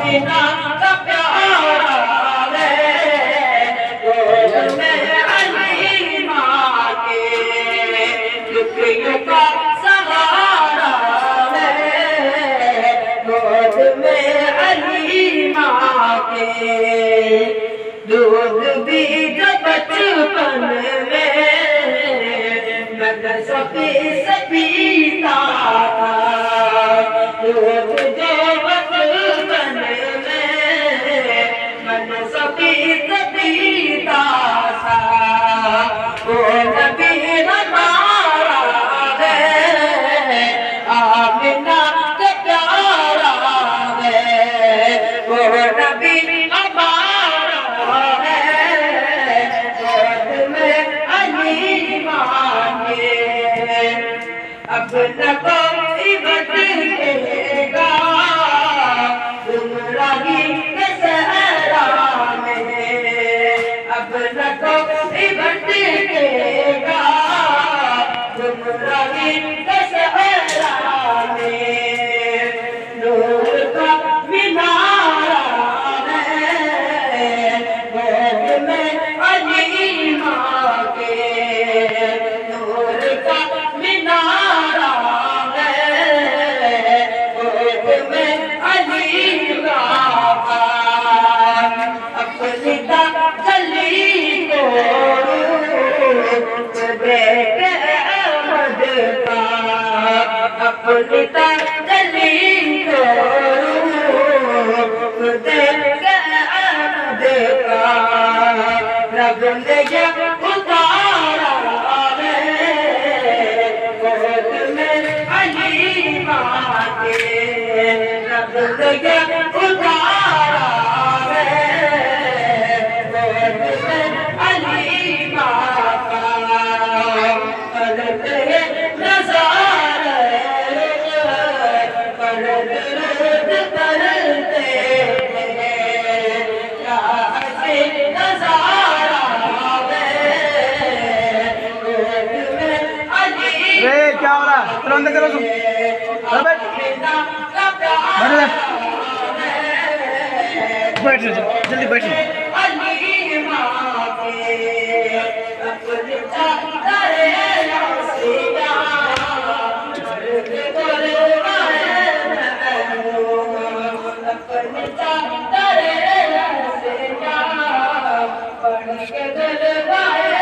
आमिना का प्यारा है, गोद में हलीमा के दुखियों का सहारा है, गोद में हलीमा के दूध भी जो बचपन में मैं सभी पीता था, दूध जो बचपन में मैं सभी पीता था, वो नबी हमारा है, आमिना का प्यारा है, वो नबी हमारा है, गोद में हलीमा के अब न कोई भटकेगा गुमराही के सहरा में, अब न कोई भटकेगा गुमराही के सहरा में, नूर का मीनारा है, गोद में हलीमा के नूर का मीनारा है, गोद में हलीमा का अपनी तसल्ली को देख अहमद का, अपनी तसल्ली को देख अहमद का, रब ने जब उतारा है, गोद में हलीमा के, रब ने जब उतारा है, गोद में हलीमा का, करते नज़ारे करते क्या हसी नज़ारा है, गोद में हलीमा रे क्या हो रहा है? चलो अंदर करो तुम। बैठ बैठ जल्दी बैठ। हलीमा के अपने चादरे सिया अपने चादरे सिया पढ़ के दिलवाए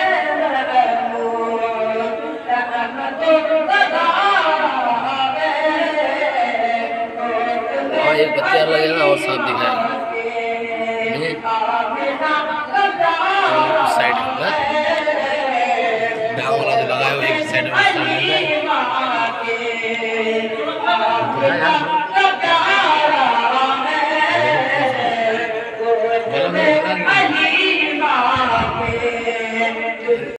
एक बच्चा लगेगा और साथ दिखाएगा साइड होगा ढाक वाला जो लगाया वो एक साइड में